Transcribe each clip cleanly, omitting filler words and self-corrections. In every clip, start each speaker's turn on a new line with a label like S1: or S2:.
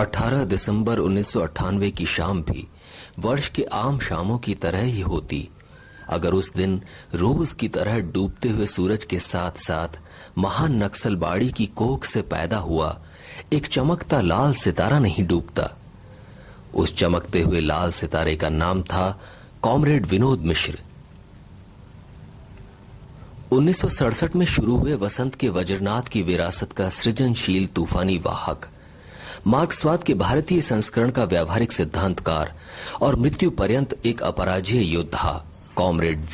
S1: 18 दिसंबर 1998 की शाम भी वर्ष के आम शामों की तरह ही होती, अगर उस दिन रोज की तरह डूबते हुए सूरज के साथ साथ महान नक्सलबाड़ी की कोख से पैदा हुआ एक चमकता लाल सितारा नहीं डूबता। उस चमकते हुए लाल सितारे का नाम था कॉमरेड विनोद मिश्र। 1967 में शुरू हुए वसंत के वज्रनाथ की विरासत का सृजनशील तूफानी वाहक, मार्क्सवाद के भारतीय संस्करण का व्यावहारिक सिद्धांतकार और मृत्यु पर्यंत एक अपराजेय योद्धा कॉमरेड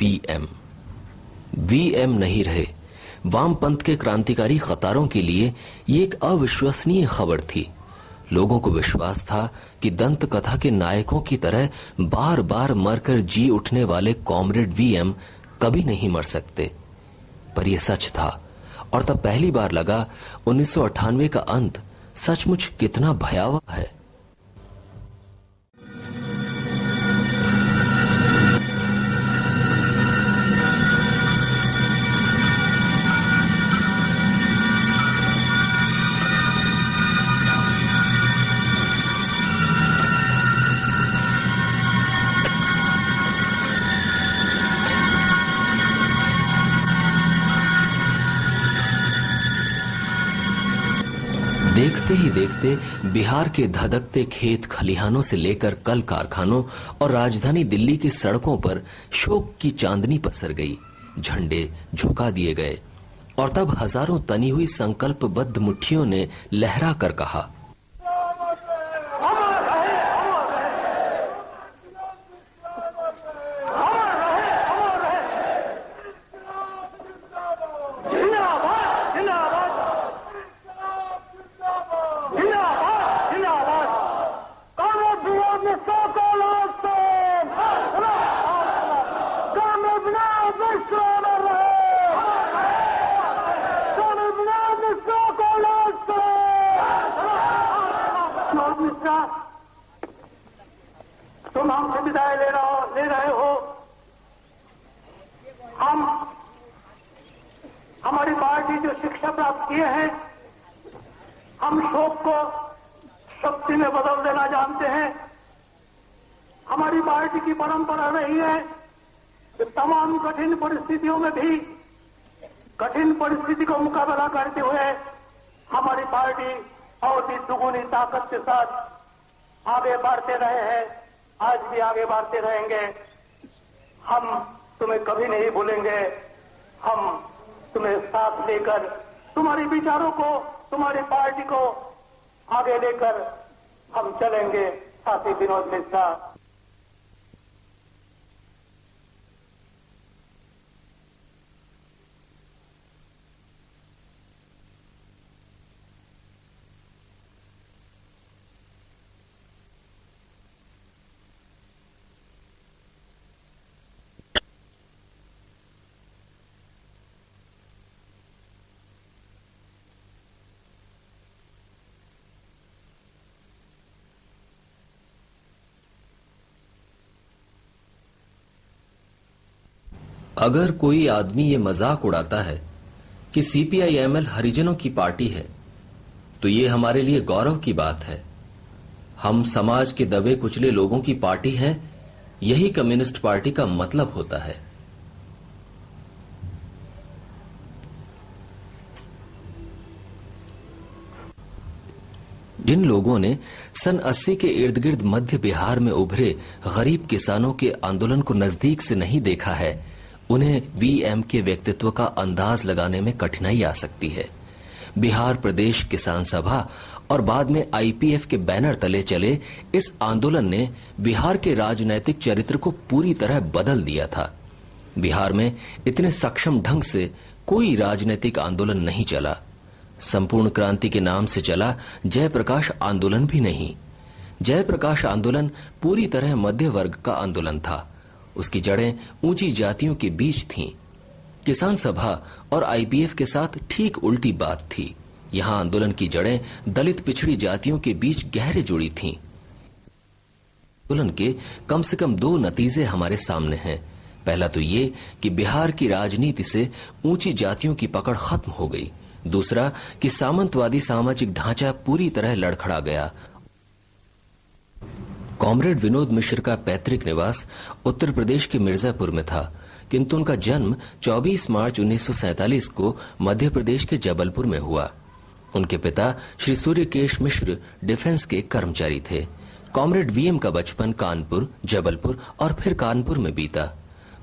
S1: वीएम नहीं रहे। वामपंथ के क्रांतिकारी कतारों के लिए ये एक अविश्वसनीय खबर थी। लोगों को विश्वास था कि दंत कथा के नायकों की तरह बार बार मरकर जी उठने वाले कॉमरेड वीएम कभी नहीं मर सकते, पर यह सच था। और तब पहली बार लगा 1998 का अंत सचमुच कितना भयावह है। देखते ही देखते बिहार के धधकते खेत खलिहानों से लेकर कल कारखानों और राजधानी दिल्ली की सड़कों पर शोक की चांदनी पसर गई। झंडे झुका दिए गए और तब हजारों तनी हुई संकल्पबद्ध मुट्ठियों ने लहरा कर कहा,
S2: तुम हमसे विदाई ले रहे हो। हमारी पार्टी जो शिक्षा प्राप्त किए हैं, हम शोक को शक्ति में बदल देना जानते हैं। हमारी पार्टी की परंपरा रही है कि तमाम कठिन परिस्थितियों में भी कठिन परिस्थिति को मुकाबला करते हुए हमारी पार्टी और भी दुगुनी ताकत के साथ आगे बढ़ते रहे हैं, आज भी आगे बढ़ते रहेंगे। हम तुम्हें कभी नहीं भूलेंगे। हम तुम्हें साथ लेकर तुम्हारे विचारों को, तुम्हारी पार्टी को आगे लेकर हम चलेंगे। साथी विनोद मिश्रा।
S1: अगर कोई आदमी ये मजाक उड़ाता है कि सीपीआईएमएल हरिजनों की पार्टी है, तो ये हमारे लिए गौरव की बात है। हम समाज के दबे कुचले लोगों की पार्टी हैं, यही कम्युनिस्ट पार्टी का मतलब होता है। जिन लोगों ने सन 80 के इर्द गिर्द मध्य बिहार में उभरे गरीब किसानों के आंदोलन को नजदीक से नहीं देखा है, उन्हें वीएम के व्यक्तित्व का अंदाज लगाने में कठिनाई आ सकती है। बिहार प्रदेश किसान सभा और बाद में आईपीएफ के बैनर तले चले इस आंदोलन ने बिहार के राजनैतिक चरित्र को पूरी तरह बदल दिया था। बिहार में इतने सक्षम ढंग से कोई राजनैतिक आंदोलन नहीं चला। संपूर्ण क्रांति के नाम से चला जयप्रकाश आंदोलन भी नहीं। जयप्रकाश आंदोलन पूरी तरह मध्य वर्ग का आंदोलन था। उसकी जड़ें ऊंची जातियों के बीच थीं। किसान सभा और आईपीएफ के साथ ठीक उल्टी बात थी। यहां आंदोलन की जड़ें दलित पिछड़ी जातियों के बीच गहरे जुड़ी थीं। आंदोलन के कम से कम दो नतीजे हमारे सामने हैं। पहला तो ये कि बिहार की राजनीति से ऊंची जातियों की पकड़ खत्म हो गई। दूसरा कि सामंतवादी सामाजिक ढांचा पूरी तरह लड़खड़ा गया। कॉमरेड विनोद मिश्र का पैतृक निवास उत्तर प्रदेश के मिर्जापुर में था, किंतु उनका जन्म 24 मार्च 1947 को मध्य प्रदेश के जबलपुर में हुआ। उनके पिता श्री सूर्यकेश मिश्र डिफेंस के कर्मचारी थे। कॉमरेड वीएम का बचपन कानपुर, जबलपुर और फिर कानपुर में बीता।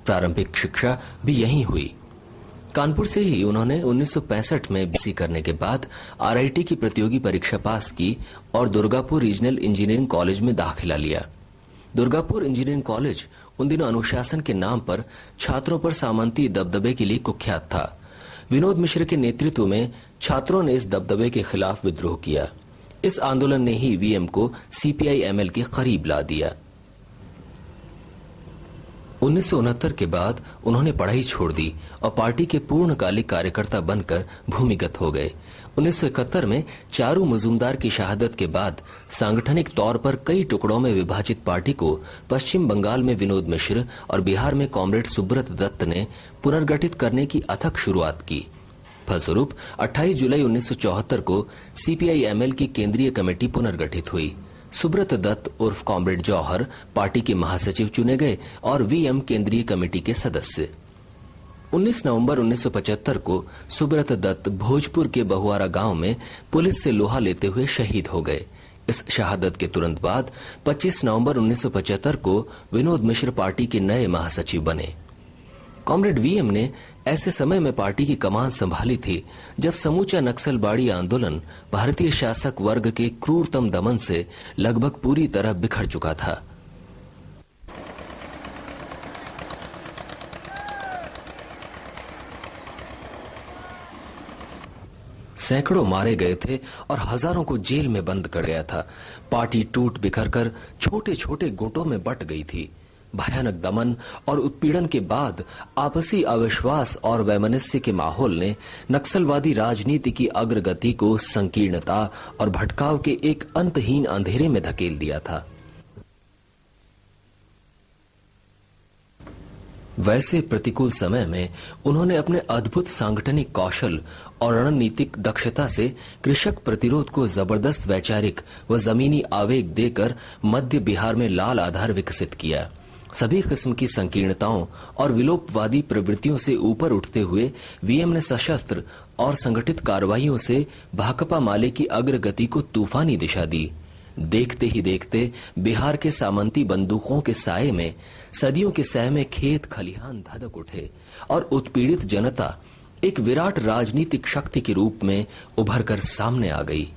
S1: प्रारंभिक शिक्षा भी यहीं हुई। कानपुर से ही उन्होंने 1965 में बीएससी करने के बाद आरआईटी की प्रतियोगी परीक्षा पास की और दुर्गापुर रीजनल इंजीनियरिंग कॉलेज में दाखिला लिया। दुर्गापुर इंजीनियरिंग कॉलेज उन दिनों अनुशासन के नाम पर छात्रों पर सामंती दबदबे के लिए कुख्यात था। विनोद मिश्र के नेतृत्व में छात्रों ने इस दबदबे के खिलाफ विद्रोह किया। इस आंदोलन ने ही वीएम को सीपीआई-एमएल के करीब ला दिया। 1969 के बाद उन्होंने पढ़ाई छोड़ दी और पार्टी के पूर्णकालिक कार्यकर्ता बनकर भूमिगत हो गए। 1971 में चारू मजूमदार की शहादत के बाद सांगठनिक तौर पर कई टुकड़ों में विभाजित पार्टी को पश्चिम बंगाल में विनोद मिश्र और बिहार में कॉमरेड सुब्रत दत्त ने पुनर्गठित करने की अथक शुरुआत की। फलस्वरूप 28 जुलाई 1974 को सीपीआई-एमएल की केंद्रीय कमेटी पुनर्गठित हुई। सुब्रत दत्त उर्फ कॉमरेड जौहर पार्टी के महासचिव चुने गए और वीएम केंद्रीय कमेटी के सदस्य। 19 नवंबर 1975 को सुब्रत दत्त भोजपुर के बहुआरा गांव में पुलिस से लोहा लेते हुए शहीद हो गए। इस शहादत के तुरंत बाद 25 नवंबर 1975 को विनोद मिश्र पार्टी के नए महासचिव बने। कॉमरेड वीएम ने ऐसे समय में पार्टी की कमान संभाली थी जब समूचा नक्सलबाड़ी आंदोलन भारतीय शासक वर्ग के क्रूरतम दमन से लगभग पूरी तरह बिखर चुका था। सैकड़ों मारे गए थे और हजारों को जेल में बंद कर गया था। पार्टी टूट बिखर कर छोटे छोटे गुटों में बंट गई थी। भयानक दमन और उत्पीड़न के बाद आपसी अविश्वास और वैमनस्य के माहौल ने नक्सलवादी राजनीति की अग्रगति को संकीर्णता और भटकाव के एक अंतहीन अंधेरे में धकेल दिया था। वैसे प्रतिकूल समय में उन्होंने अपने अद्भुत सांगठनिक कौशल और रणनीतिक दक्षता से कृषक प्रतिरोध को जबरदस्त वैचारिक व जमीनी आवेग देकर मध्य बिहार में लाल आधार विकसित किया। सभी किस्म की संकीर्णताओं और विलोपवादी प्रवृत्तियों से ऊपर उठते हुए वीएम ने सशस्त्र और संगठित कार्रवाइयों से भाकपा माले की अग्रगति को तूफानी दिशा दी। देखते ही देखते बिहार के सामंती बंदूकों के साये में सदियों के सहमे खेत खलिहान धधक उठे और उत्पीड़ित जनता एक विराट राजनीतिक शक्ति के रूप में उभरकर सामने आ गई।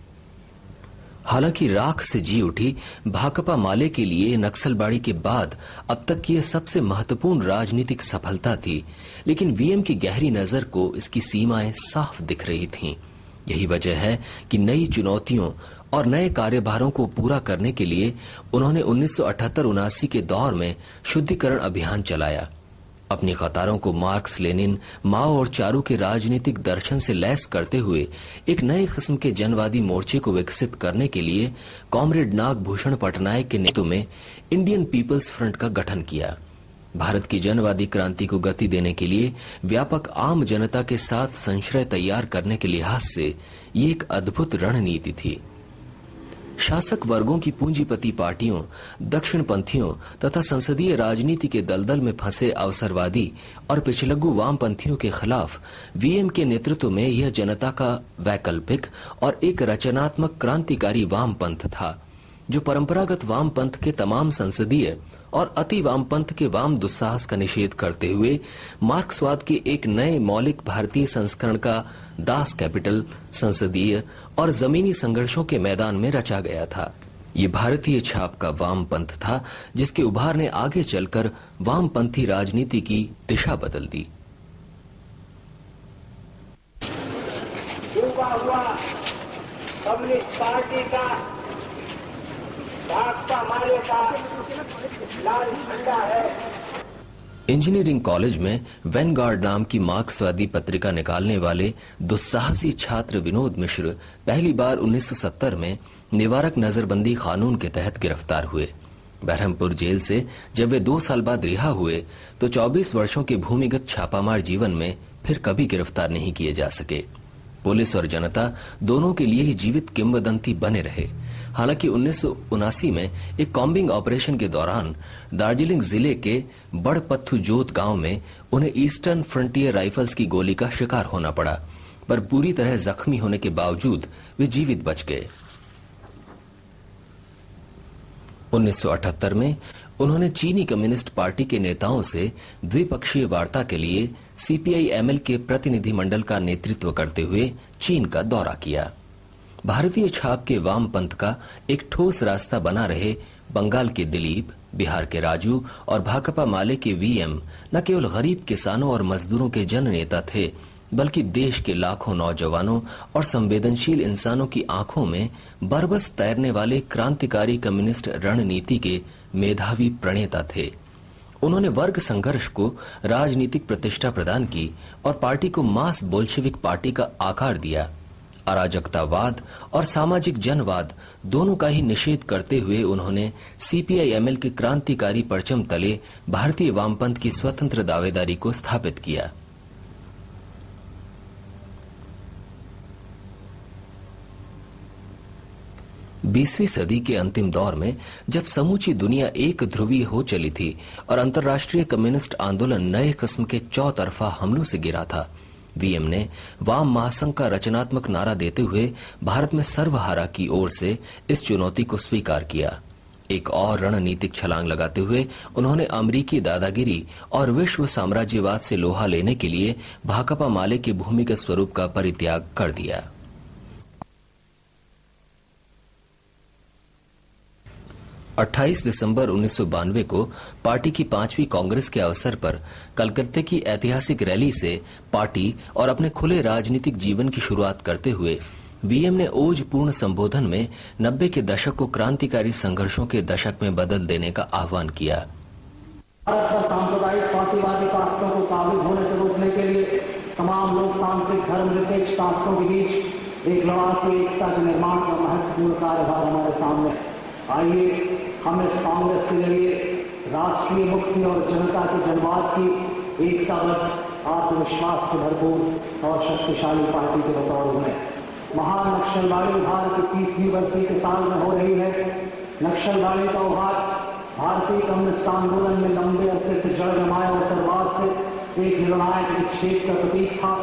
S1: हालांकि राख से जी उठी भाकपा माले के लिए नक्सलबाड़ी के बाद अब तक की यह सबसे महत्वपूर्ण राजनीतिक सफलता थी, लेकिन वीएम की गहरी नजर को इसकी सीमाएं साफ दिख रही थीं। यही वजह है कि नई चुनौतियों और नए कार्यभारों को पूरा करने के लिए उन्होंने 1978-79 के दौर में शुद्धिकरण अभियान चलाया। अपनी कतारों को मार्क्स, लेनिन, माओ और चारू के राजनीतिक दर्शन से लैस करते हुए एक नए किस्म के जनवादी मोर्चे को विकसित करने के लिए कॉमरेड नागभूषण पटनायक के नेतृत्व में इंडियन पीपल्स फ्रंट का गठन किया। भारत की जनवादी क्रांति को गति देने के लिए व्यापक आम जनता के साथ संश्रय तैयार करने के लिहाज से ये एक अद्भुत रणनीति थी। शासक वर्गों की पूंजीपति पार्टियों, दक्षिणपंथियों तथा संसदीय राजनीति के दलदल में फंसे अवसरवादी और पिछलग्गू वामपंथियों के खिलाफ वीएम के नेतृत्व में यह जनता का वैकल्पिक और एक रचनात्मक क्रांतिकारी वामपंथ था, जो परंपरागत वामपंथ के तमाम संसदीय और अति वामपंथ के वाम दुस्साहस का निषेध करते हुए मार्क्सवाद के एक नए मौलिक भारतीय संस्करण का दास कैपिटल संसदीय और जमीनी संघर्षों के मैदान में रचा गया था। ये भारतीय छाप का वामपंथ था जिसके उभार ने आगे चलकर वामपंथी राजनीति की दिशा बदल दी।
S2: हुआ कम्युनिस्ट पार्टी का भाकपा माले का लाल झंडा है।
S1: इंजीनियरिंग कॉलेज में वैनगार्ड नाम की मार्क्सवादी पत्रिका निकालने वाले दुस्साहसी छात्र विनोद मिश्र पहली बार 1970 में निवारक नजरबंदी कानून के तहत गिरफ्तार हुए। बरहमपुर जेल से जब वे 2 साल बाद रिहा हुए तो 24 वर्षों के भूमिगत छापामार जीवन में फिर कभी गिरफ्तार नहीं किए जा सके। पुलिस और जनता दोनों के लिए ही जीवित किंवदंती बने रहे। हालांकि 1979 में एक कॉम्बिंग ऑपरेशन के दौरान दार्जिलिंग जिले के बड़पत्थुजोत गांव में उन्हें ईस्टर्न फ्रंटियर राइफल्स की गोली का शिकार होना पड़ा, पर पूरी तरह जख्मी होने के बावजूद वे जीवित बच गए। 1978 में उन्होंने चीनी कम्युनिस्ट पार्टी के नेताओं से द्विपक्षीय वार्ता के लिए सीपीआई-एमएल के प्रतिनिधिमंडल का नेतृत्व करते हुए चीन का दौरा किया। भारतीय छाप के वामपंथ का एक ठोस रास्ता बना रहे बंगाल के दिलीप, बिहार के राजू और भाकपा माले के वीएम न केवल गरीब किसानों और मजदूरों के जन नेता थे, बल्कि देश के लाखों नौजवानों और संवेदनशील इंसानों की आंखों में बरबस तैरने वाले क्रांतिकारी कम्युनिस्ट रणनीति के मेधावी प्रणेता थे। उन्होंने वर्ग संघर्ष को राजनीतिक प्रतिष्ठा प्रदान की और पार्टी को मास बोल्शेविक पार्टी का आकार दिया। अराजकतावाद और सामाजिक जनवाद दोनों का ही निषेध करते हुए उन्होंने सीपीआई-एमएल के क्रांतिकारी परचम तले भारतीय वामपंथ की स्वतंत्र दावेदारी को स्थापित किया। बीसवीं सदी के अंतिम दौर में जब समूची दुनिया एक ध्रुवीय हो चली थी और अंतर्राष्ट्रीय कम्युनिस्ट आंदोलन नए किस्म के चौतरफा हमलों से गिरा था, वीएम ने वाम महासंघ का रचनात्मक नारा देते हुए भारत में सर्वहारा की ओर से इस चुनौती को स्वीकार किया। एक और रणनीतिक छलांग लगाते हुए उन्होंने अमेरिकी दादागिरी और विश्व साम्राज्यवाद से लोहा लेने के लिए भाकपा माले के भूमिगत स्वरूप का परित्याग कर दिया। अट्ठाईस दिसंबर 1992 को पार्टी की 5वीं कांग्रेस के अवसर पर कलकत्ते की ऐतिहासिक रैली से पार्टी और अपने खुले राजनीतिक जीवन की शुरुआत करते हुए वीएम ने ओजपूर्ण संबोधन में 90 के दशक को क्रांतिकारी संघर्षों के दशक में बदल देने का आह्वान किया।
S2: सांप्रदायिक फांसीवादी ताकतों को काबिज होने से रोकने के लिए तमाम लोकतांत्रिक धर्मनिरपेक्ष ताकतों के बीच एक लड़ाकू एकता के निर्माण का महत्वपूर्ण कार्यभार हमारे सामने। आइए हम इस कांग्रेस के जरिए राष्ट्रीय मुक्ति और जनता के जनवाद की एकताबद्ध, आत्मविश्वास से भरपूर और शक्तिशाली पार्टी के बतौर बने। महान नक्सलवादी उभार की 30वीं बरसी के साल में हो रही है। नक्सलवादी का उभार भारतीय कम्युनिस्ट आंदोलन में लंबे अरसे से जड़ जमाए और शुरुआत से एक निर्णायक विक्षेप का प्रतीक था।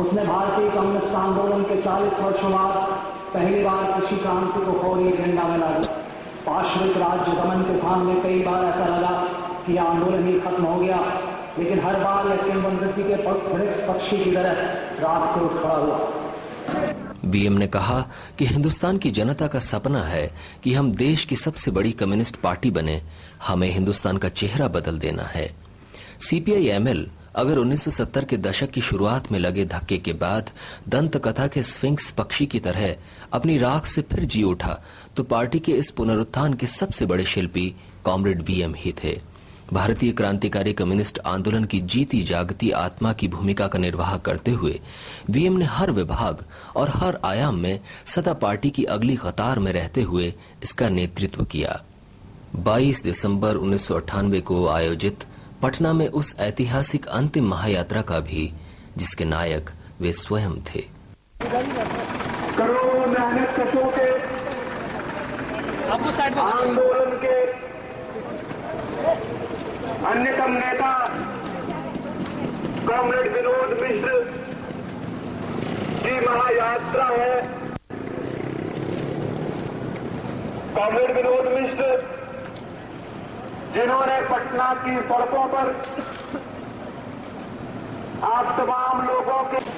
S2: उसने भारतीय कम्युनिस्ट आंदोलन के 40 वर्षों बाद पहली बार कृषि क्रांति को फौरी एजेंडा में ला दिया। पाश्विक राज्य दमन के सामने कई बार ऐसा लगा कि आंदोलन ही खत्म हो गया, लेकिन हर बार यह किंवदंती के पक्षी की तरह रात से उठ खड़ा हुआ।
S1: बीएम ने कहा कि हिंदुस्तान की जनता का सपना है कि हम देश की सबसे बड़ी कम्युनिस्ट पार्टी बने। हमें हिंदुस्तान का चेहरा बदल देना है। सीपीआई-एमएल अगर 1970 के दशक की शुरुआत में लगे धक्के के बाद दंत कथा के स्फिंक्स पक्षी की तरह अपनी राख से फिर जी उठा, तो पार्टी के इस पुनरुत्थान के सबसे बड़े शिल्पी कॉमरेड वीएम ही थे। भारतीय क्रांतिकारी कम्युनिस्ट आंदोलन की जीती जागती आत्मा की भूमिका का निर्वाह करते हुए वीएम ने हर विभाग और हर आयाम में सदा पार्टी की अगली कतार में रहते हुए इसका नेतृत्व किया। 22 दिसंबर 1998 को आयोजित पटना में उस ऐतिहासिक अंतिम महायात्रा का भी जिसके नायक वे स्वयं थे।
S2: करोड़ों मेहनत कशों के आंदोलन के अन्यतम नेता कॉमरेड विनोद मिश्र की महायात्रा है। कॉमरेड विनोद मिश्र जिन्होंने पटना की सड़कों पर आप तमाम लोगों के